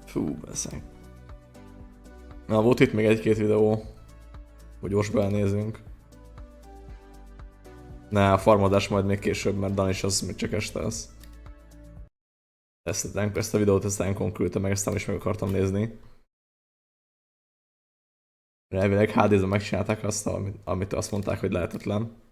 Fú, beszélj. Na, volt itt még egy-két videó, hogy gyorsba elnézünk. Ne, a farmadás majd még később, mert Dan is az még csak este lesz. Ezt a videót aztán küldte meg, ezt is meg akartam nézni. Elvileg HD-ben megcsinálták azt, amit azt mondták, hogy lehetetlen.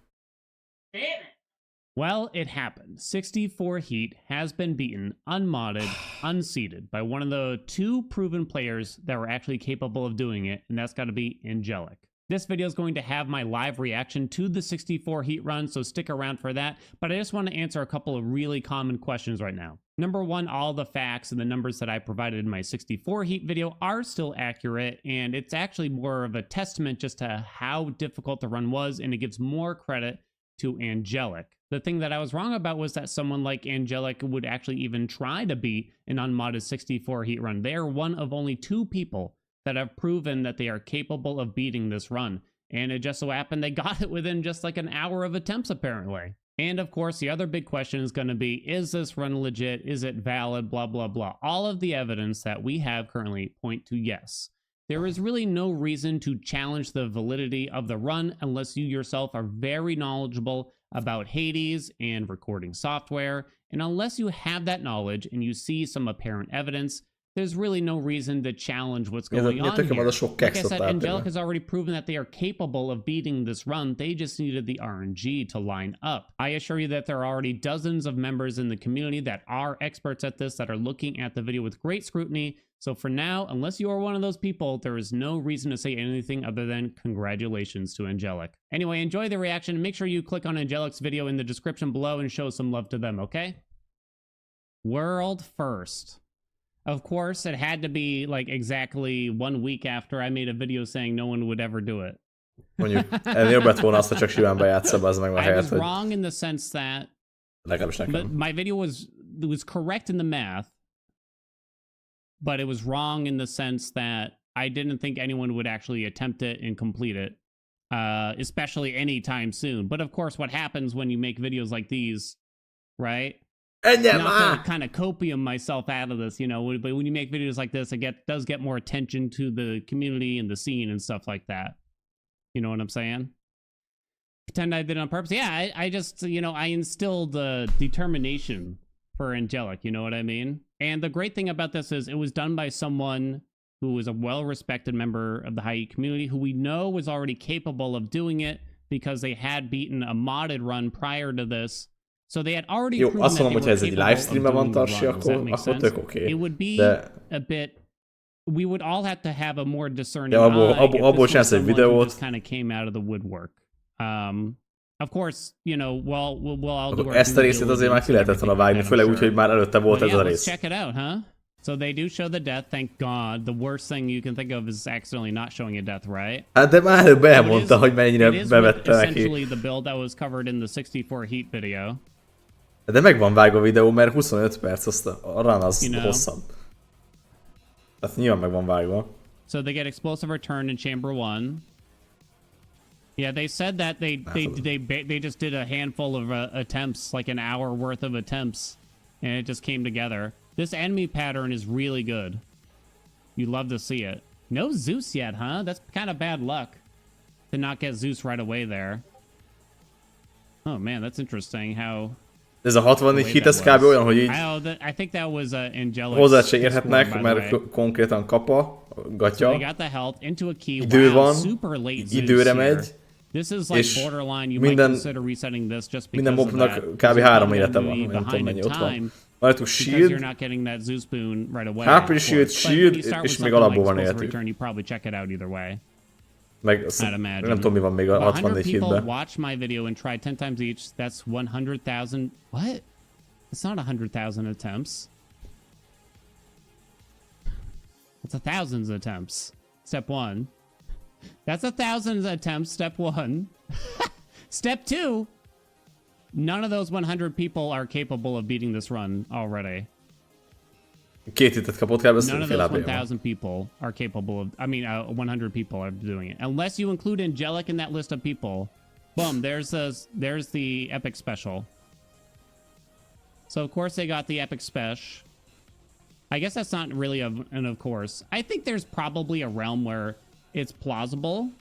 Well, it happened. 64 Heat has been beaten, unmodded, unseeded by one of the two proven players that were actually capable of doing it, and that's got to be Angelic. This video is going to have my live reaction to the 64 Heat run, so stick around for that. But I just want to answer a couple of really common questions right now. Number one, all the facts and the numbers that I provided in my 64 Heat video are still accurate, and it's actually more of a testament just to how difficult the run was, and it gives more credit to Angelic. The thing that I was wrong about was that someone like Angelic would actually even try to beat an unmodded 64 Heat run. They are one of only two people that have proven that they are capable of beating this run. And it just so happened they got it within just like an hour of attempts, apparently. And of course, the other big question is going to be, is this run legit? Is it valid? Blah, blah, blah. All of the evidence that we have currently point to yes. There is really no reason to challenge the validity of the run unless you yourself are very knowledgeable about Hades and recording software. And unless you have that knowledge and you see some apparent evidence, there's really no reason to challenge what's going on here. Like I said, Angelic has already proven that they are capable of beating this run. They just needed the RNG to line up. I assure you that there are already dozens of members in the community that are experts at this, that are looking at the video with great scrutiny. So for now, unless you are one of those people, there is no reason to say anything other than congratulations to Angelic. Anyway, enjoy the reaction. Make sure you click on Angelic's video in the description below and show some love to them, okay? World first. Of course, it had to be like exactly 1 week after I made a video saying no one would ever do it. Mondjuk, ennél jobb lett volna azt, hogy csak simán bejátszol, az meg a helyet, I was wrong in the sense that but my video was correct in the math, but it was wrong in the sense that I didn't think anyone would actually attempt it and complete it, especially anytime soon. But of course, what happens when you make videos like these, right? Not to kind of copium myself out of this, you know, but when you make videos like this, it does get more attention to the community and the scene and stuff like that. You know what I'm saying? Pretend I did it on purpose. Yeah, I just, you know, I instilled the determination for Angelic, you know what I mean? And the great thing about this is it was done by someone who was a well-respected member of the high community who we know was already capable of doing it because they had beaten a modded run prior to this. So they had already proven that they were capable of doing the run. Does that make sense? It would be a bit... We would all have to have a more discerning eye if this was someone who just kind of came out of the woodwork. Of course, you know, we'll all do our ezt a részét azért már ki lehetett volna vágni, főleg úgy, hogy már előtte volt ez a rész. Check it out, huh? So they do show the death, thank God. The worst thing you can think of is accidentally not showing a death, right? Hát de már előbb elmondta, hogy mennyire bevette neki. Essentially the build that was covered in the 64 Heat video. De meg van vágva a videó, mert 25 perc, azt a run az hosszabb. Tehát nyilván meg van vágva. So they get explosive return in chamber 1. Yeah, they said that they just did a handful of attempts, like an hour worth of attempts, and it just came together. This enemy pattern is really good. You love to see it. No Zeus yet, huh? That's kind of bad luck to not get Zeus right away there. Oh man, that's interesting how... Ez a 64 hit, ez kb. Olyan, hogy így I think that was Angelic. Hozzá se érhetnek, mert konkrétan kapa, gatya, idő van, időre megy, és minden mobnak kb. 3 élete van, nem tudom mennyi ott van. Rajtuk shield, HP shield, és még alapból van életük. Meg nem tudom, mi van még a 64 hitben. Watch my video and try 10 times each. That's 100,000. What? It's not 100,000 attempts. It's 1,000 attempts. Step 1. That's 1,000 attempts. Step 1. Step 2. None of those 100 people are capable of beating this run already. 2 hitet kapott kb. None of those 1,000 people are capable of... I mean, 100 people are doing it. Unless you include Angelic in that list of people. Boom, there's the epic special. So, of course, they got the epic special. I guess that's not really an of course. I think there's probably a realm where it's plausible.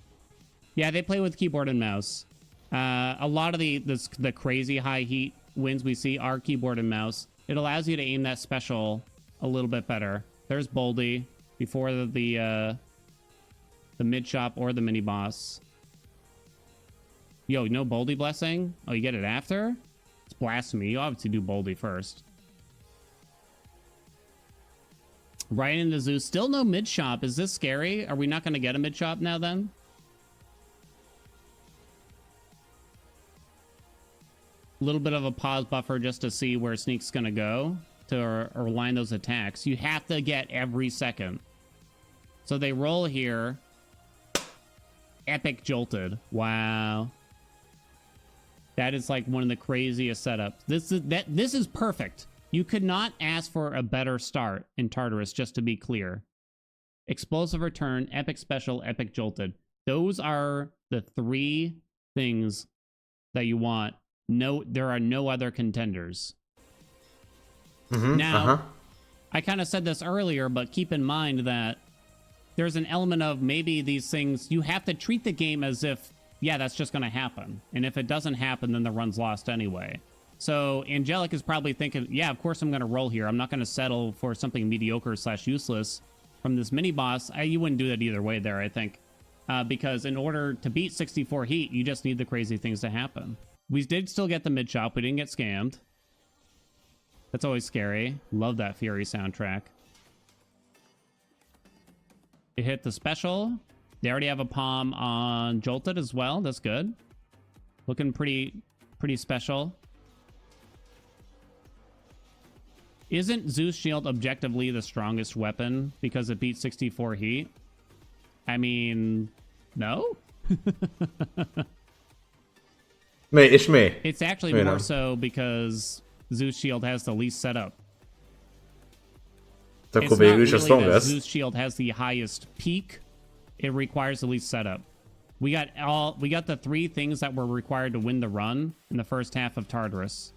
Yeah, they play with keyboard and mouse. A lot of the crazy high heat wins we see are keyboard and mouse. It allows you to aim that special a little bit better. There's Boldy before the mid shop or the mini boss. Yo, no Boldy blessing? Oh, you get it after? It's blasphemy. You obviously do Boldy first. Right into Zeus. Still no mid shop. Is this scary? Are we not going to get a mid shop now then? A little bit of a pause buffer just to see where Sneak's going to go to align those attacks. You have to get every second. So they roll here. Epic jolted. Wow. That is like one of the craziest setups. This is perfect. You could not ask for a better start in Tartarus, just to be clear. Explosive return, epic special, epic jolted. Those are the three things that you want. No, there are no other contenders. Now, I kind of said this earlier, but keep in mind that there's an element of maybe these things, you have to treat the game as if, yeah, that's just going to happen. And if it doesn't happen, then the run's lost anyway. So Angelic is probably thinking, yeah, of course I'm going to roll here. I'm not going to settle for something mediocre / useless from this mini boss. You wouldn't do that either way there, I think. Because in order to beat 64 heat, you just need the crazy things to happen. We did still get the mid shop. We didn't get scammed. That's always scary. Love that Fury soundtrack. It hit the special. They already have a palm on Jolted as well. That's good. Looking pretty special. Isn't Zeus Shield objectively the strongest weapon because it beats 64 heat? I mean, no? It's actually more so because Zeus Shield has the least setup. It's not really that Zeus Shield has the highest peak. It requires the least setup. We got the three things that were required to win the run in the first half of Tartarus.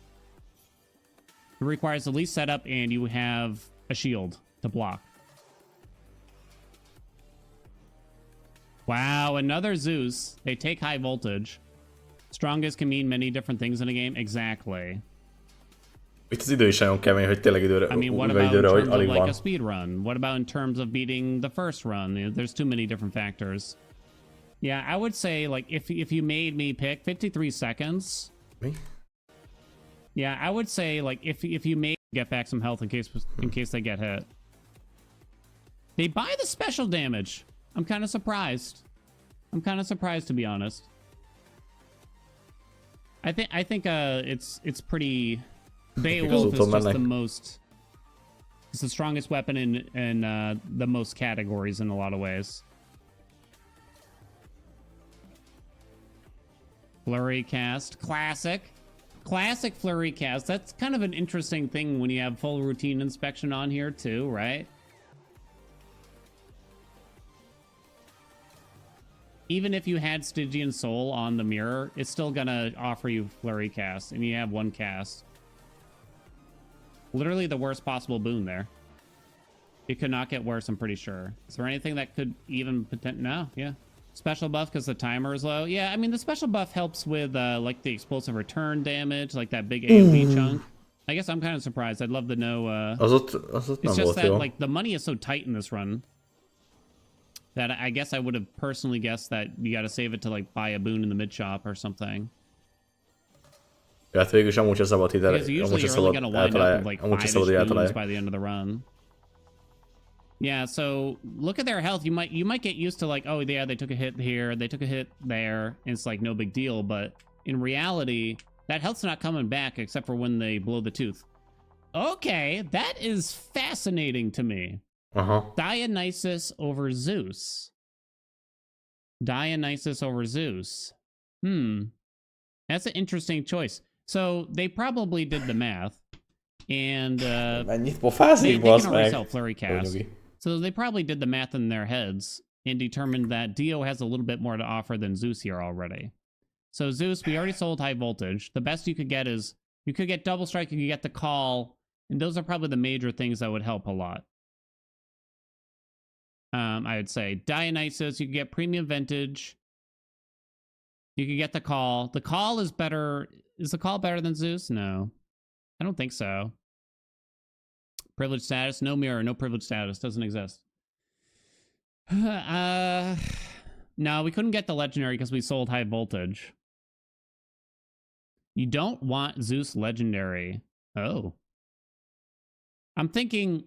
It requires the least setup, and you have a shield to block. Wow, another Zeus. They take high voltage. Strongest can mean many different things in a game. Exactly. Itt az idő is nagyon kemény, hogy tényleg időre, I mean, what about in terms of like a speed run? What about in terms of beating the first run? There's too many different factors. Yeah, I would say like if you made me pick 53 seconds. Me? Yeah, I would say like if you made get back some health in case they get hit. They buy the special damage. I'm kind of surprised. To be honest. I think it's pretty. Beowulf is just the most. It's the strongest weapon in the most categories in a lot of ways. Flurry cast, classic flurry cast. That's kind of an interesting thing when you have full routine inspection on here too, right? Even if you had Stygian Soul on the mirror, it's still gonna offer you flurry cast, and you have one cast. Literally the worst possible boon there. It could not get worse, I'm pretty sure. Is there anything that could even No, yeah. Special buff because the timer is low. Yeah, I mean, the special buff helps with like the explosive return damage, like that big AoE chunk. I guess I'm kind of surprised. I'd love to know. It's just that like the money is so tight in this run that I guess I would have personally guessed that you got to save it to like buy a boon in the mid shop or something. Hát végül is amúgy se szabad ide. Because usually you're only going to wind up with like 5-ish boons by the end of the run. Yeah, so look at their health. You might get used to like, oh yeah, they took a hit here, they took a hit there, and it's like no big deal. But in reality, that health's not coming back except for when they blow the tooth. Okay, that is fascinating to me. Dionysus over Zeus. That's an interesting choice. So they probably did the math, and they can already sell flurry cast. So they probably did the math in their heads and determined that Dio has a little bit more to offer than Zeus here already. So Zeus, we already sold high voltage. The best you could get is you could get double strike. You could get the call And those are probably the major things that would help a lot. I would say Dionysus, you can get premium vintage. You can get the call. The call is better. Is the call better than Zeus? No. I don't think so. Privilege status, no mirror, no privilege status, doesn't exist. No, we couldn't get the legendary because we sold high voltage. You don't want Zeus legendary. Oh. I'm thinking,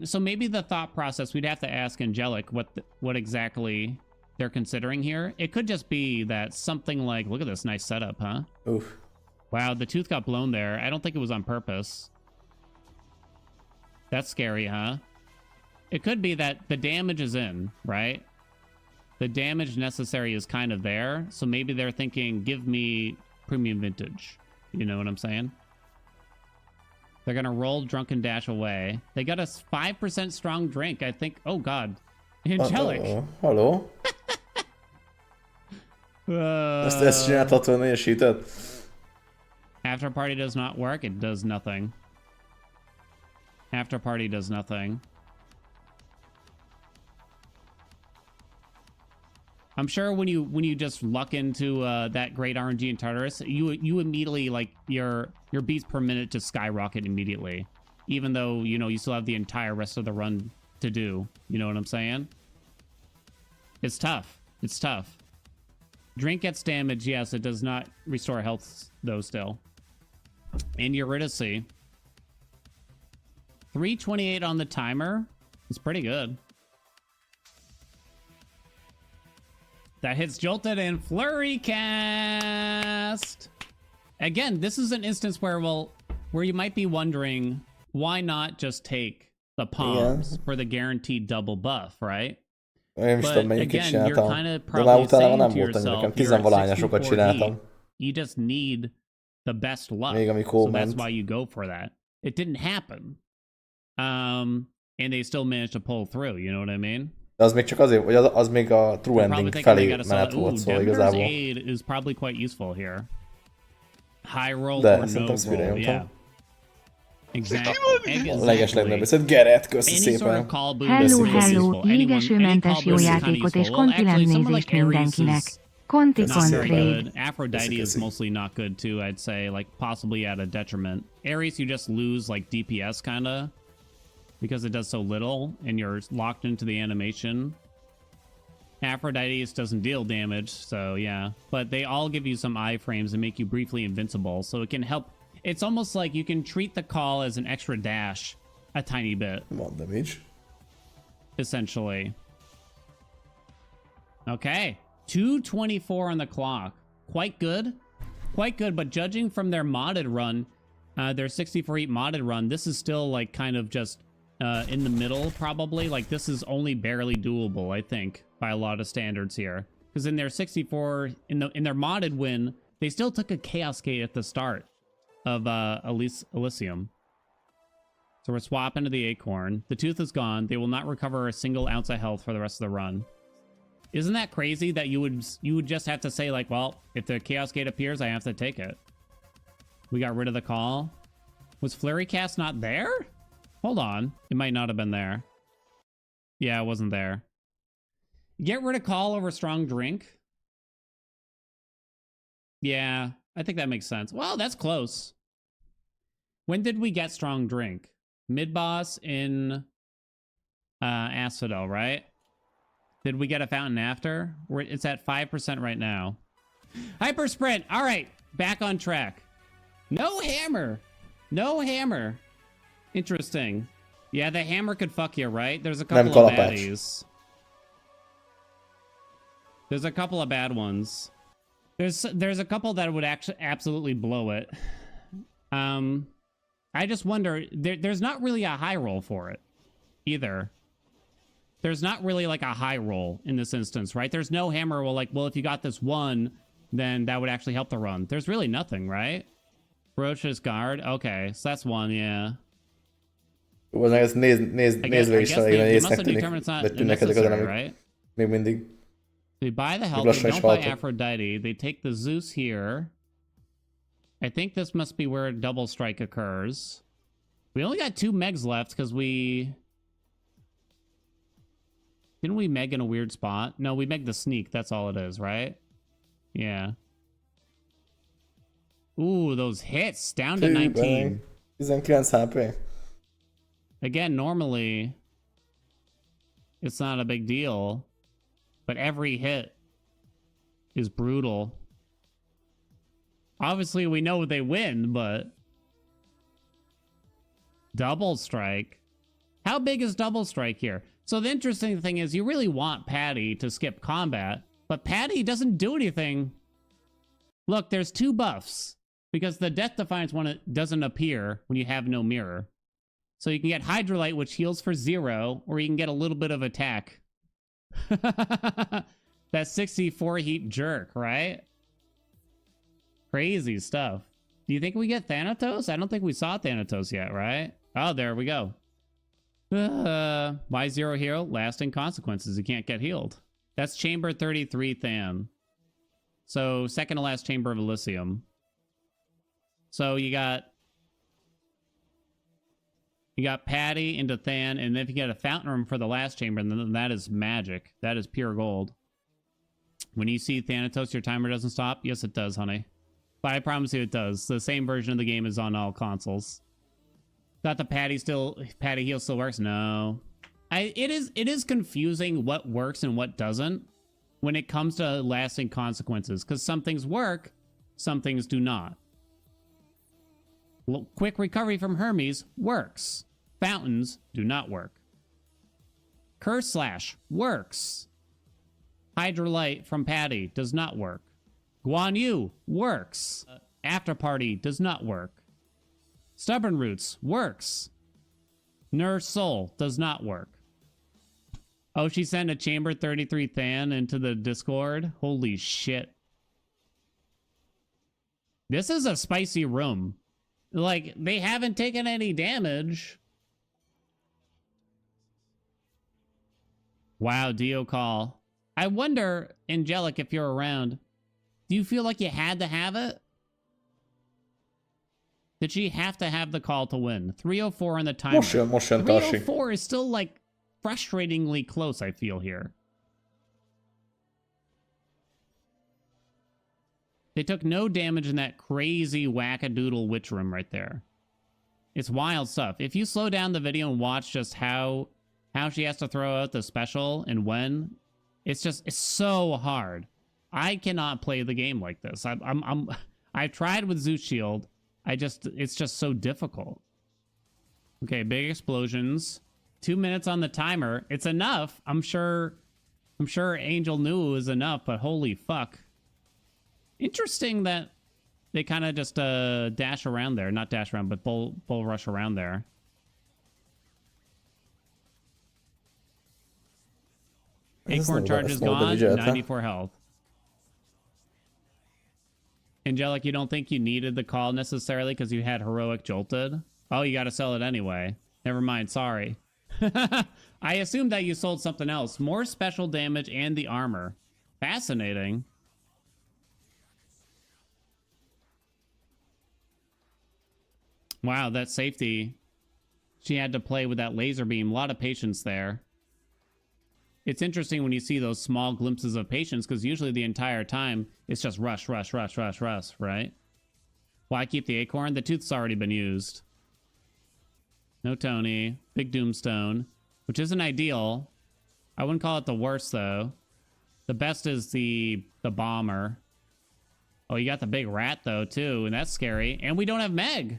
so maybe the thought process, we'd have to ask Angelic what exactly they're considering here. It could just be that something like, look at this nice setup, huh? Oof. Wow, the tooth got blown there. I don't think it was on purpose. That's scary, huh? It could be that the damage is in, right? The damage necessary is kind of there. So maybe they're thinking, give me premium vintage. You know what I'm saying? They're going to roll drunken dash away. They got a 5% strong drink. I think, oh God. Angelic. Hello? Ezt csináltatva nősített. After party does not work. It does nothing. After party does nothing. I'm sure when you just luck into that great RNG in Tartarus, you immediately, like, your beats per minute just skyrocket immediately, even though you still have the entire rest of the run to do. You know what I'm saying? It's tough. It's tough. Drink gets damage. Yes, it does not restore health though. Still, and Eurydice, 328 on the timer. It's pretty good. That hits Jolted and Flurry Cast. Again, this is an instance where you might be wondering, why not just take the palms for the guaranteed double buff, right? But again, you're kind of probably saying to yourself, you just need the best luck. So that's why you go for that. It didn't happen. And they still managed to pull through, you know what I mean? De az még csak azért, vagy az még a true ending felé menet volt, szóval igazából. Aid is probably quite useful here. High roll or no roll, yeah. Exactly. A legeslegnagyobb beszéd. Gerett, köszi szépen. Hello, égesőmentes jó játékot és kontinentnézést mindenkinek. Conti. Aphrodite is mostly not good too, I'd say, like possibly at a detriment. Ares, you just lose like DPS kinda, because it does so little and you're locked into the animation. Aphrodite doesn't deal damage, so yeah. But they all give you some iframes and make you briefly invincible, so it can help. It's almost like you can treat the call as an extra dash a tiny bit. One damage. Essentially. Okay. 224 on the clock. Quite good. Quite good, but judging from their modded run, their 64-8 modded run, this is still like kind of just in the middle, probably. Like this is only barely doable, I think, by a lot of standards here. Because in their 64, in their modded win, they still took a Chaos Gate at the start of Elysium. So we're swapping to the Acorn. The tooth is gone. They will not recover a single ounce of health for the rest of the run. Isn't that crazy that you would just have to say like, well, if the Chaos Gate appears, I have to take it. We got rid of the call. Was Flurry Cast not there? Hold on. It might not have been there. Yeah, it wasn't there. Get rid of call over strong drink. Yeah, I think that makes sense. Well, that's close. When did we get strong drink? Mid-boss in Asphodel, right? Did we get a fountain after? It's at 5% right now. Hyper sprint. All right, back on track. No hammer. No hammer. Interesting. Yeah, the hammer could fuck you, right? There's a couple of baddies. There's a couple of bad ones. There's a couple that would actually absolutely blow it. I just wonder, there's not really a high roll for it either. There's not really like a high roll in this instance, right? There's no hammer. Well, if you got this one, then that would actually help the run. There's really nothing, right? Ferocious Guard. Okay, so that's one, yeah. Nézve is észnek tűnik neked igazán, right? Még mindig. They buy the help, they don't buy Aphrodite. They take the Zeus here. I think this must be where double strike occurs. We only got 2 megs left because we... Didn't we meg in a weird spot? No, we meg the sneak. That's all it is, right? Yeah. Ooh, those hits. Down to 19. 19 HP. Again, normally, it's not a big deal. But every hit is brutal. Obviously, we know they win, but... Double strike. How big is double strike here? So the interesting thing is you really want Patty to skip combat, but Patty doesn't do anything. Look, there's 2 buffs because the Death Defiance one doesn't appear when you have no mirror. So you can get Hydrolite, which heals for 0, or you can get a little bit of attack. That 64 heat jerk, right? Crazy stuff. Do you think we get Thanatos? I don't think we saw Thanatos yet, right? Oh, there we go. Y0 hero, lasting consequences. You can't get healed. That's chamber 33 Than. So second to last chamber of Elysium. So you got Patty into Than, and if you get a fountain room for the last chamber, then that is magic. That is pure gold. When you see Thanatos, your timer doesn't stop? Yes, it does, honey. But I promise you it does. The same version of the game is on all consoles. Thought the Patty heal still works? No. It is confusing what works and what doesn't when it comes to lasting consequences, because some things work, some things do not. Quick recovery from Hermes works. Fountains do not work. Curse Slash works. Hydrolite from Patty does not work. Guan Yu works. After Party does not work. Stubborn Roots works. Nurse Soul does not work. Oh, she sent a Chamber 33 Than into the Discord? Holy shit. This is a spicy room. Like, they haven't taken any damage. Wow, Dio call. I wonder, Angelic, if you're around, do you feel like you had to have it? Did she have to have the call to win? 304 on the timer. 304 is still, like, frustratingly close, I feel, here. They took no damage in that crazy wackadoodle witch room right there. It's wild stuff. If you slow down the video and watch just how she has to throw out the special and when, it's so hard. I cannot play the game like this. I've tried with Zeus Shield. It's just so difficult. Okay, big explosions. 2 minutes on the timer. It's enough. I'm sure Angel knew it was enough, but holy fuck. Interesting that they kind of just dash around there. Not dash around, but bull rush around there. Acorn charge is gone. 94 health. Angelic, you don't think you needed the call necessarily because you had Heroic Jolted? Oh, you got to sell it anyway. Never mind, sorry. I assumed that you sold something else. More special damage and the armor. Fascinating. Wow, that safety. She had to play with that laser beam. A lot of patience there. It's interesting when you see those small glimpses of patience, because usually the entire time, it's just rush, rush, rush, rush, rush, right? Why keep the acorn? The tooth's already been used. No Tony. Big Doomstone, which isn't ideal. I wouldn't call it the worst, though. The best is the bomber. Oh, you got the big rat, though, too, and that's scary. And we don't have Meg.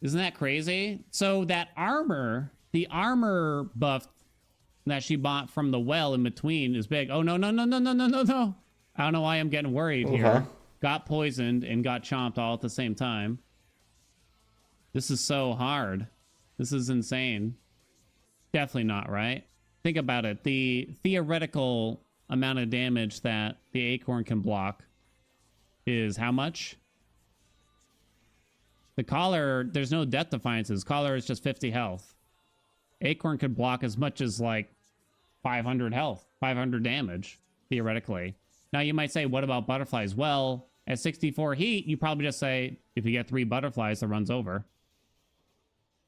Isn't that crazy? So that armor, the armor buff that she bought from the well in between is big. Oh, no, no, no, no, no, no, no, no. I don't know why I'm getting worried here. Got poisoned and got chomped all at the same time. This is so hard. This is insane. Definitely not, right? Think about it. The theoretical amount of damage that the acorn can block is how much? The collar, there's no death defiances. Collar is just 50 health. Acorn could block as much as like 500 health, 500 damage, theoretically. Now you might say, what about butterflies? Well, at 64 heat, you probably just say, if you get 3 butterflies, the run's over.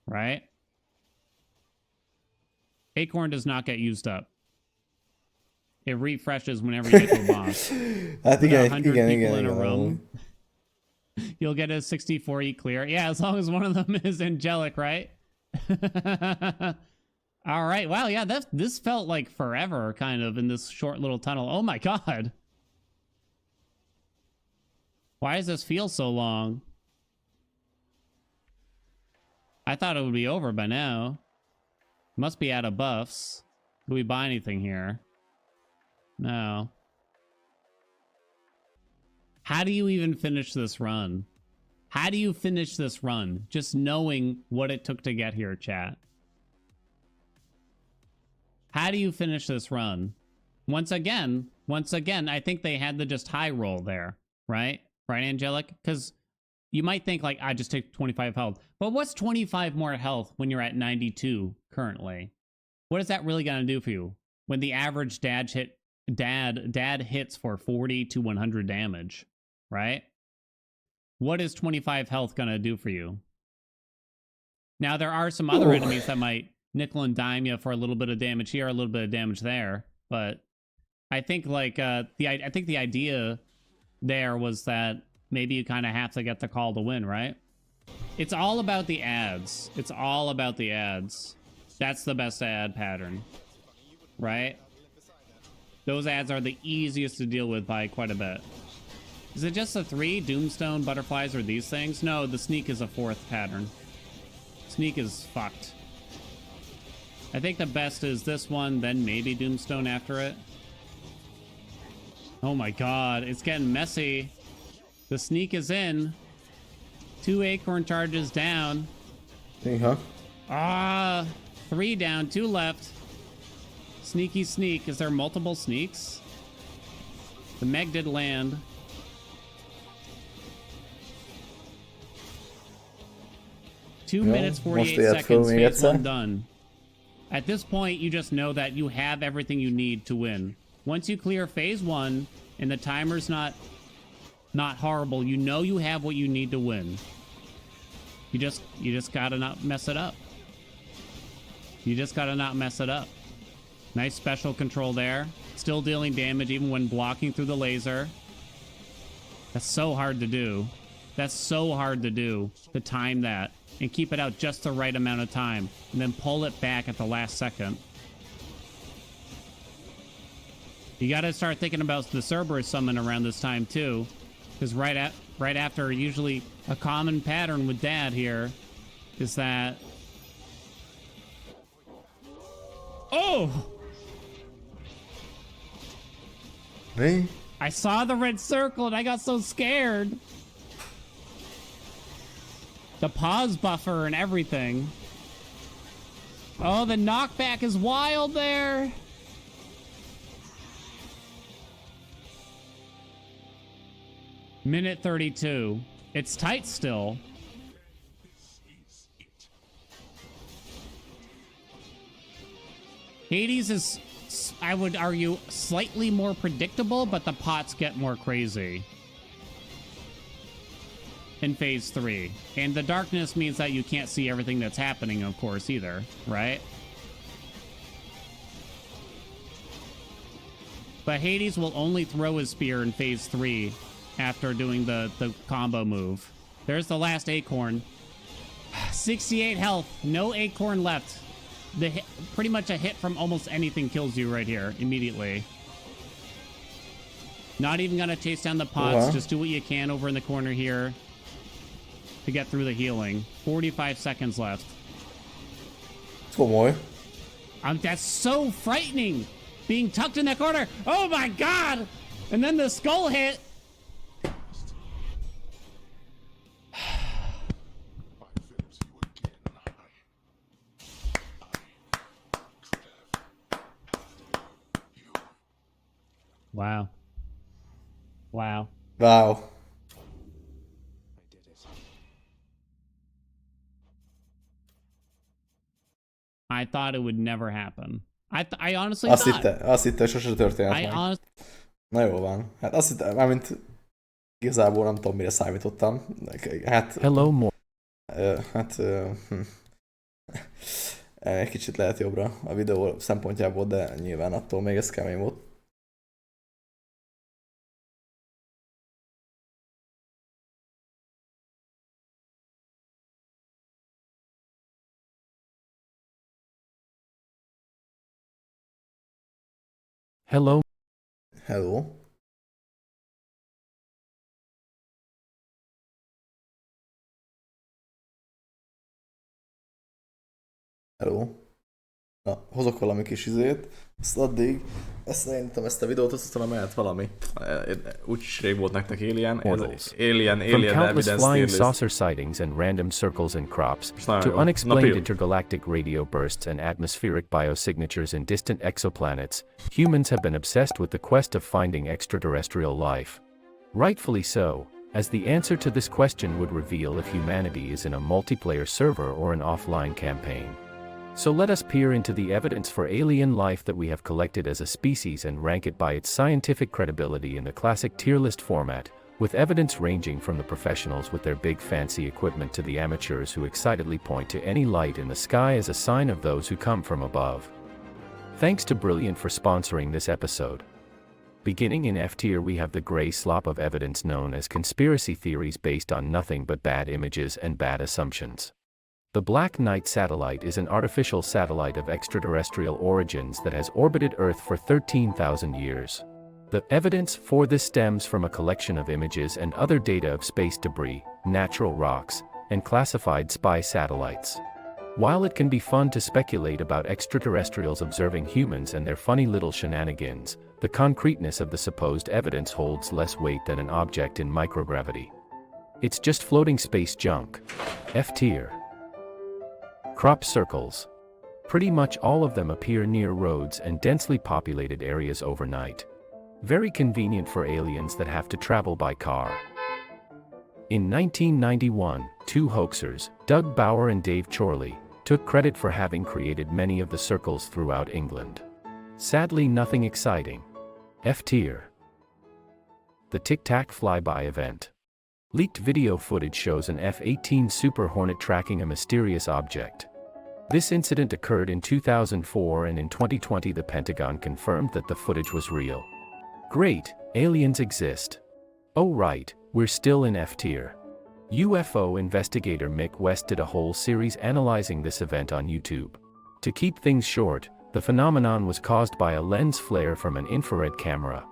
right? Acorn does not get used up. It refreshes whenever you get to a boss. Hát igen, 100 igen, people igen, in a igen, room, you'll get a 64 eat clear. Yeah, as long as one of them is angelic, right? All right. Wow. Yeah, this felt like forever, kind of, in this short little tunnel. Oh my god. Why does this feel so long? I thought it would be over by now. Must be out of buffs. Do we buy anything here? No. How do you even finish this run? How do you finish this run? Just knowing what it took to get here, chat. How do you finish this run? Once again, I think they had to just high roll there, right? Right, Angelic? Because you might think, like, I just take 25 health. But what's 25 more health when you're at 92 currently? What is that really going to do for you? When the average dad hits for 40 to 100 damage, right? What is 25 health going to do for you? Now, there are some other enemies that might nickel and dime you for a little bit of damage here, a little bit of damage there. But I think, like, I think the idea there was that maybe you kind of have to get the call to win, right? It's all about the ads. It's all about the ads. That's the best ad pattern, right? Those ads are the easiest to deal with by quite a bit. Is it just the 3? Doomstone, butterflies, or these things? No, the sneak is a 4th pattern. Sneak is fucked. I think the best is this one, then maybe Doomstone after it. Oh my god, it's getting messy. The sneak is in. 2 acorn charges down. Huh? 3 down, 2 left. Sneaky sneak. Is there multiple sneaks? The Meg did land. Two minutes, 48 seconds, phase 1 done. At this point, you just know that you have everything you need to win. Once you clear phase 1 and the timer's not horrible, you know you have what you need to win. You just gotta not mess it up. You just gotta not mess it up. Nice special control there. Still dealing damage even when blocking through the laser. That's so hard to do. That's so hard to do. To time that and keep it out just the right amount of time and then pull it back at the last second. You gotta start thinking about the Cerberus summon around this time too. Because right after, usually a common pattern with Dad here is that... Oh! Me? I saw the red circle and I got so scared. The pause buffer and everything. Oh, the knockback is wild there. Minute 32. It's tight still. Hades is, I would argue, slightly more predictable, but the pots get more crazy in phase 3. And the darkness means that you can't see everything that's happening, of course, either, right? But Hades will only throw his spear in phase 3 after doing the combo move. There's the last acorn. 68 health. No acorn left. Pretty much a hit from almost anything kills you right here immediately. Not even gonna chase down the pots. Just do what you can over in the corner here to get through the healing. 45 seconds left. One more. That's so frightening. Being tucked in that corner. Oh my god! And then the skull hit. Wow. Wow. Wow. I thought it would never happen. I honestly thought. Azt hitte, sose történhet meg. Na jó van. Hát azt hittem, mármint igazából nem tudom, mire számítottam. Hát... Hello, more. Hát... Egy kicsit lehet jobbra a videó szempontjából, de nyilván attól még ez kemény volt. Hello. Hello. Hello. Na, hozok valami kis izét, azt addig, szerintem ezt a videót aztán mehet valami. Úgyis rég volt nektek Alien. Alien From countless evidence flying list. saucer sightings and random circles and crops, to unexplained intergalactic radio bursts and atmospheric biosignatures in distant exoplanets, humans have been obsessed with the quest of finding extraterrestrial life. Rightfully so, as the answer to this question would reveal if humanity is in a multiplayer server or an offline campaign. So let us peer into the evidence for alien life that we have collected as a species and rank it by its scientific credibility in the classic tier list format, with evidence ranging from the professionals with their big fancy equipment to the amateurs who excitedly point to any light in the sky as a sign of those who come from above. Thanks to Brilliant for sponsoring this episode. Beginning in F tier, we have the gray slop of evidence known as conspiracy theories based on nothing but bad images and bad assumptions. The Black Knight satellite is an artificial satellite of extraterrestrial origins that has orbited Earth for 13,000 years. The evidence for this stems from a collection of images and other data of space debris, natural rocks, and classified spy satellites. While it can be fun to speculate about extraterrestrials observing humans and their funny little shenanigans, the concreteness of the supposed evidence holds less weight than an object in microgravity. It's just floating space junk. F tier. Crop circles. Pretty much all of them appear near roads and densely populated areas overnight. Very convenient for aliens that have to travel by car. In 1991, two hoaxers, Doug Bauer and Dave Chorley, took credit for having created many of the circles throughout England. Sadly, nothing exciting. F tier. The Tic Tac flyby event. Leaked video footage shows an F-18 Super Hornet tracking a mysterious object. This incident occurred in 2004, and in 2020 the Pentagon confirmed that the footage was real. Great, aliens exist. Oh right, we're still in F tier. UFO investigator Mick West did a whole series analyzing this event on YouTube. To keep things short, the phenomenon was caused by a lens flare from an infrared camera.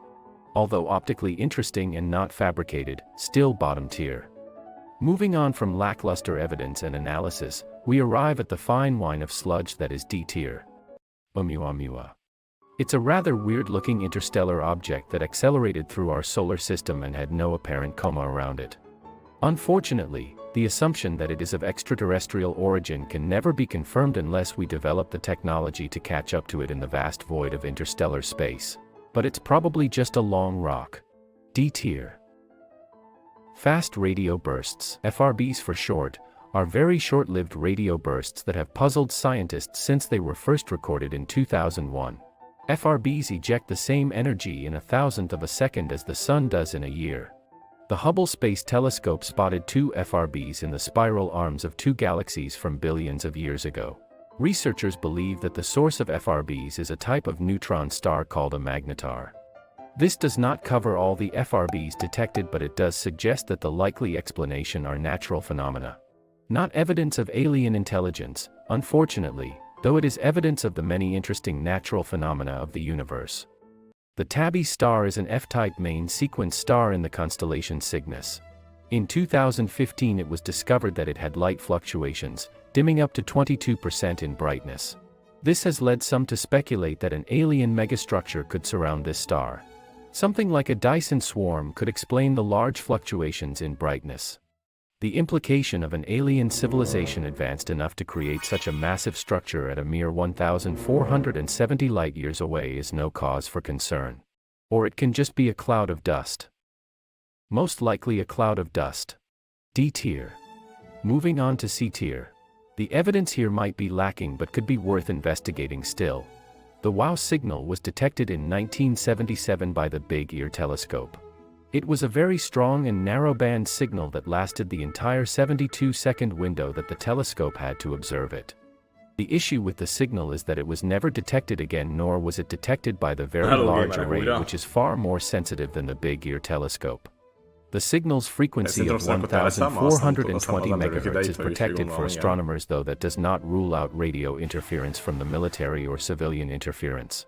Although optically interesting and not fabricated, still bottom tier. Moving on from lackluster evidence and analysis, we arrive at the fine wine of sludge that is D tier. Oumuamua. It's a rather weird-looking interstellar object that accelerated through our solar system and had no apparent coma around it. Unfortunately, the assumption that it is of extraterrestrial origin can never be confirmed unless we develop the technology to catch up to it in the vast void of interstellar space. But it's probably just a long rock. D tier. Fast radio bursts, FRBs for short, are very short-lived radio bursts that have puzzled scientists since they were first recorded in 2001. FRBs eject the same energy in 1,000th of a second as the sun does in a year. The Hubble Space Telescope spotted two FRBs in the spiral arms of two galaxies from billions of years ago. Researchers believe that the source of FRBs is a type of neutron star called a magnetar. This does not cover all the FRBs detected, but it does suggest that the likely explanation are natural phenomena. Not evidence of alien intelligence, unfortunately, though it is evidence of the many interesting natural phenomena of the universe. The Tabby star is an F-type main sequence star in the constellation Cygnus. In 2015 it was discovered that it had light fluctuations, dimming up to 22% in brightness. This has led some to speculate that an alien megastructure could surround this star. Something like a Dyson swarm could explain the large fluctuations in brightness. The implication of an alien civilization advanced enough to create such a massive structure at a mere 1,470 light-years away is no cause for concern. Or it can just be a cloud of dust. Most likely a cloud of dust. D tier. Moving on to C tier. The evidence here might be lacking but could be worth investigating still. The WOW signal was detected in 1977 by the Big Ear telescope. It was a very strong and narrow-band signal that lasted the entire 72-second window that the telescope had to observe it. The issue with the signal is that it was never detected again, nor was it detected by the very large array, which is far more sensitive than the Big Ear telescope. The signal's frequency of 1,420 megahertz is protected for astronomers, though that does not rule out radio interference from the military or civilian interference.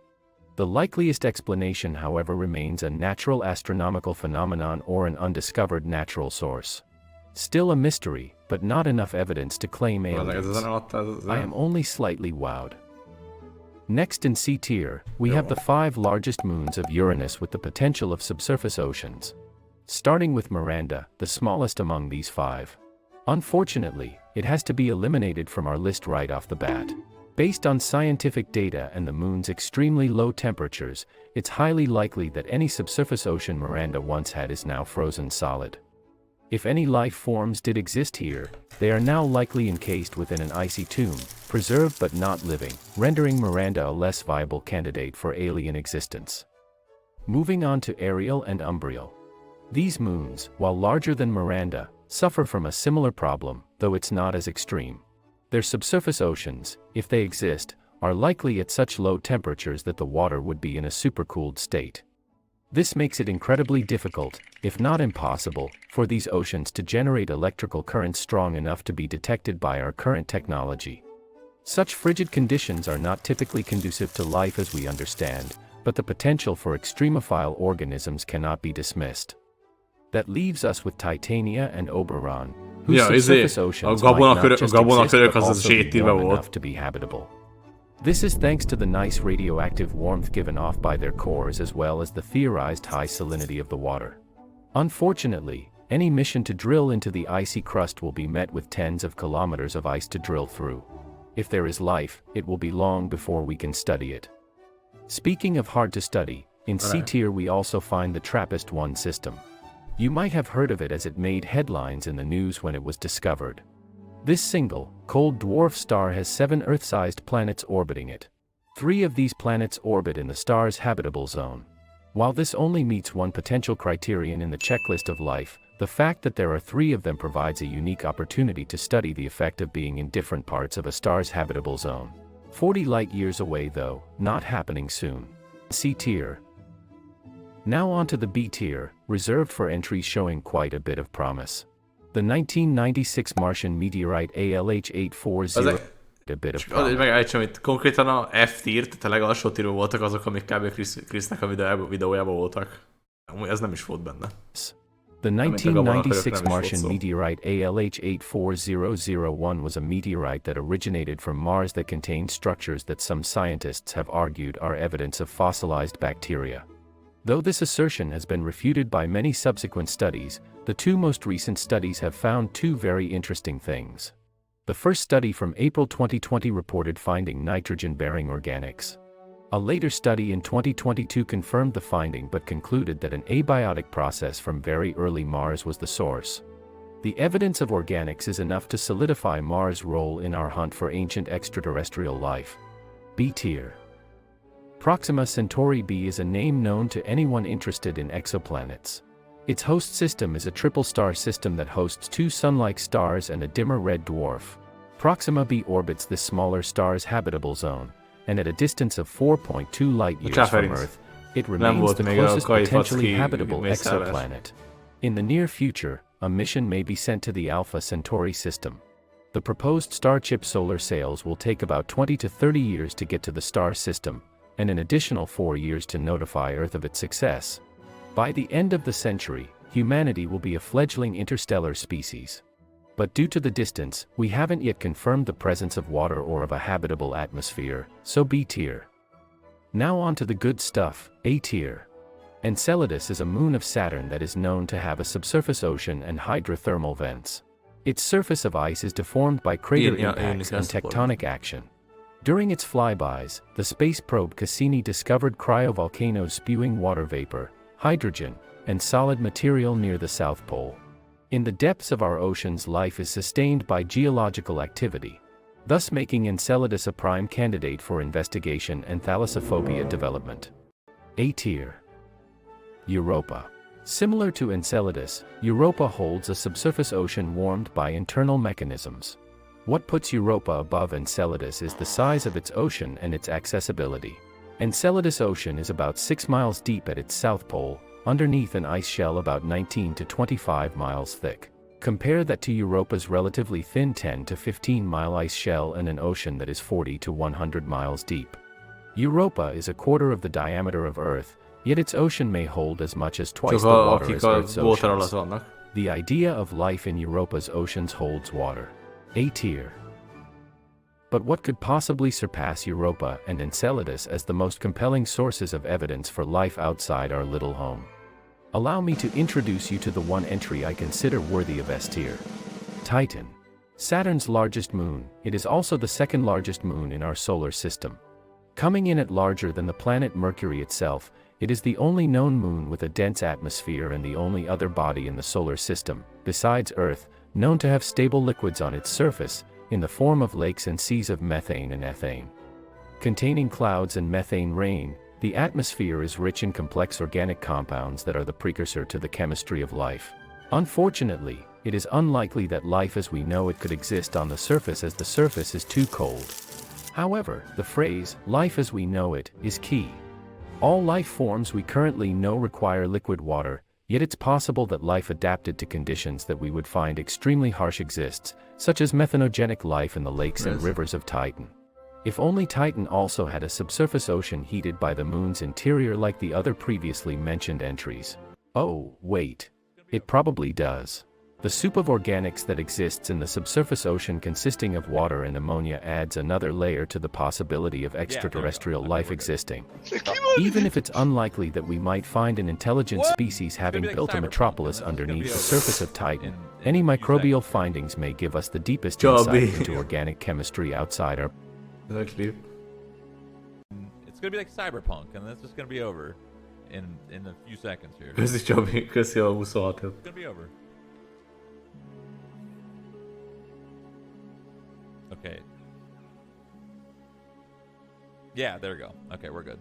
The likeliest explanation, however, remains a natural astronomical phenomenon or an undiscovered natural source. Still a mystery, but not enough evidence to claim aliens. I am only slightly wowed. Next in C tier, we have the 5 largest moons of Uranus with the potential of subsurface oceans. Starting with Miranda, the smallest among these 5. Unfortunately, it has to be eliminated from our list right off the bat. Based on scientific data and the moon's extremely low temperatures, it's highly likely that any subsurface ocean Miranda once had is now frozen solid. If any life forms did exist here, they are now likely encased within an icy tomb, preserved but not living, rendering Miranda a less viable candidate for alien existence. Moving on to Ariel and Umbriel. These moons, while larger than Miranda, suffer from a similar problem, though it's not as extreme. Their subsurface oceans, if they exist, are likely at such low temperatures that the water would be in a supercooled state. This makes it incredibly difficult, if not impossible, for these oceans to generate electrical currents strong enough to be detected by our current technology. Such frigid conditions are not typically conducive to life as we understand, but the potential for extremophile organisms cannot be dismissed. That leaves us with Titania and Oberon, whose subsurface oceans might not just exist but also be warm enough to be habitable. This is thanks to the nice radioactive warmth given off by their cores as well as the theorized high salinity of the water. Unfortunately, any mission to drill into the icy crust will be met with tens of kilometers of ice to drill through. If there is life, it will be long before we can study it. Speaking of hard to study, in C tier we also find the TRAPPIST-1 system. You might have heard of it as it made headlines in the news when it was discovered. This single, cold dwarf star has 7 Earth-sized planets orbiting it. 3 of these planets orbit in the star's habitable zone. While this only meets one potential criterion in the checklist of life, the fact that there are 3 of them provides a unique opportunity to study the effect of being in different parts of a star's habitable zone. 40 light-years away though, not happening soon. C tier. Now on to the B tier, reserved for entries showing quite a bit of promise. The 1996 Martian meteorite ALH-840 a bit of promise. Megejtsem, itt konkrétan a F-tier, tehát a legalsó tierben voltak azok, amik kb. Krisznek a videójában voltak. Ez nem is volt benne. The 1996 Martian meteorite ALH-84001 was a meteorite that originated from Mars that contained structures that some scientists have argued are evidence of fossilized bacteria. Though this assertion has been refuted by many subsequent studies, the 2 most recent studies have found 2 very interesting things. The first study from April 2020 reported finding nitrogen-bearing organics. A later study in 2022 confirmed the finding but concluded that an abiotic process from very early Mars was the source. The evidence of organics is enough to solidify Mars' role in our hunt for ancient extraterrestrial life. B tier. Proxima Centauri b is a name known to anyone interested in exoplanets. Its host system is a triple-star system that hosts 2 sun-like stars and a dimmer red dwarf. Proxima b orbits this smaller star's habitable zone, and at a distance of 4.2 light-years from Earth, it remains the closest potentially habitable exoplanet. In the near future, a mission may be sent to the Alpha Centauri system. The proposed Starship solar sails will take about 20 to 30 years to get to the star system, and an additional 4 years to notify Earth of its success. By the end of the century, humanity will be a fledgling interstellar species. But due to the distance, we haven't yet confirmed the presence of water or of a habitable atmosphere, so B tier. Now on to the good stuff, A tier. Enceladus is a moon of Saturn that is known to have a subsurface ocean and hydrothermal vents. Its surface of ice is deformed by crater impacts and tectonic action. During its flybys, the space probe Cassini discovered cryovolcanoes spewing water vapor, hydrogen, and solid material near the South Pole. In the depths of our oceans, life is sustained by geological activity, thus making Enceladus a prime candidate for investigation and thalassophobia development. A tier. Europa. Similar to Enceladus, Europa holds a subsurface ocean warmed by internal mechanisms. What puts Europa above Enceladus is the size of its ocean and its accessibility. Enceladus Ocean is about 6 miles deep at its south pole, underneath an ice shell about 19 to 25 miles thick. Compare that to Europa's relatively thin 10 to 15 mile ice shell and an ocean that is 40 to 100 miles deep. Europa is a quarter of the diameter of Earth, yet its ocean may hold as much as twice the water as Earth's oceans. The idea of life in Europa's oceans holds water. A tier. But what could possibly surpass Europa and Enceladus as the most compelling sources of evidence for life outside our little home? Allow me to introduce you to the one entry I consider worthy of S tier. Titan. Saturn's largest moon, it is also the second largest moon in our solar system. Coming in at larger than the planet Mercury itself, it is the only known moon with a dense atmosphere and the only other body in the solar system, besides Earth, known to have stable liquids on its surface, in the form of lakes and seas of methane and ethane. Containing clouds and methane rain, the atmosphere is rich in complex organic compounds that are the precursor to the chemistry of life. Unfortunately, it is unlikely that life as we know it could exist on the surface as the surface is too cold. However, the phrase, life as we know it, is key. All life forms we currently know require liquid water, yet it's possible that life adapted to conditions that we would find extremely harsh exists, such as methanogenic life in the lakes and rivers of Titan. If only Titan also had a subsurface ocean heated by the moon's interior like the other previously mentioned entries. Oh, wait. It probably does. The soup of organics that exists in the subsurface ocean consisting of water and ammonia adds another layer to the possibility of extraterrestrial life existing. Even if it's unlikely that we might find an intelligent species having built a metropolis underneath the surface of Titan, any microbial findings may give us the deepest insight into organic chemistry outside our... Exactly. It's gonna be like Cyberpunk, and that's just gonna be over in a few seconds here. Köszi Csabi, köszi a 26-ot. It's gonna be over. Okay. Yeah, there we go. Okay, we're good.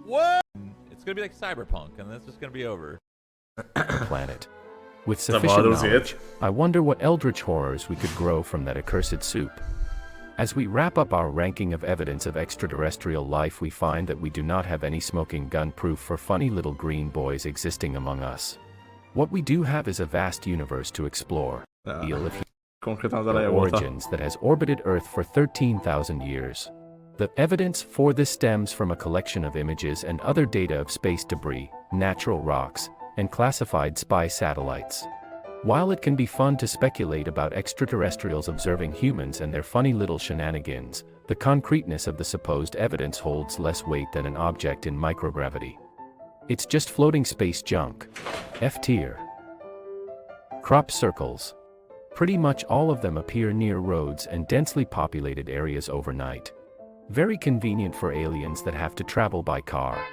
What? It's gonna be like Cyberpunk, and that's just gonna be over. Planet. With sufficient knowledge, I wonder what eldritch horrors we could grow from that accursed soup. As we wrap up our ranking of evidence of extraterrestrial life, we find that we do not have any smoking gun proof for funny little green boys existing among us. What we do have is a vast universe to explore. The origins that has orbited Earth for 13,000 years. The evidence for this stems from a collection of images and other data of space debris, natural rocks, and classified spy satellites. While it can be fun to speculate about extraterrestrials observing humans and their funny little shenanigans, the concreteness of the supposed evidence holds less weight than an object in microgravity. It's just floating space junk. F tier. Crop circles. Pretty much all of them appear near roads and densely populated areas overnight. Very convenient for aliens that have to travel by car.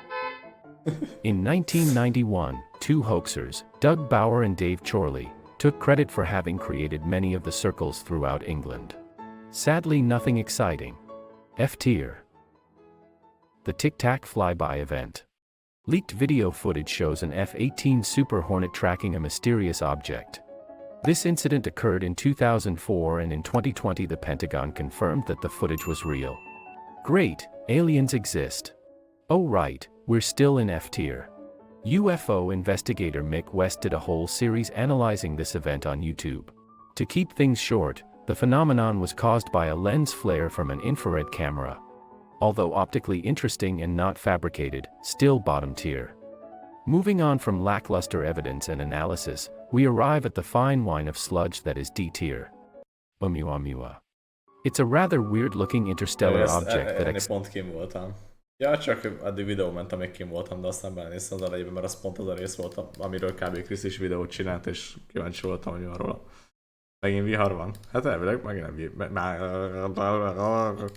In 1991, two hoaxers, Doug Bauer and Dave Chorley, took credit for having created many of the circles throughout England. Sadly, nothing exciting. F tier. The Tic Tac flyby event. Leaked video footage shows an F-18 Super Hornet tracking a mysterious object. This incident occurred in 2004, and in 2020 the Pentagon confirmed that the footage was real. Great, aliens exist. Oh right, we're still in F tier. UFO investigator Mick West did a whole series analyzing this event on YouTube. To keep things short, the phenomenon was caused by a lens flare from an infrared camera. Although optically interesting and not fabricated, still bottom tier. Moving on from lackluster evidence and analysis, we arrive at the fine wine of sludge that is D tier. Oumuamua. It's a rather weird-looking interstellar object that pont kim voltam. Ja, csak addig videó ment, amíg kim voltam, de aztán belenéztem az elejében, mert az pont az a rész volt, amiről kb. Krisz is videót csinált, és kíváncsi voltam, hogy van róla. Megint vihar van. Hát elvileg megint nem vihar.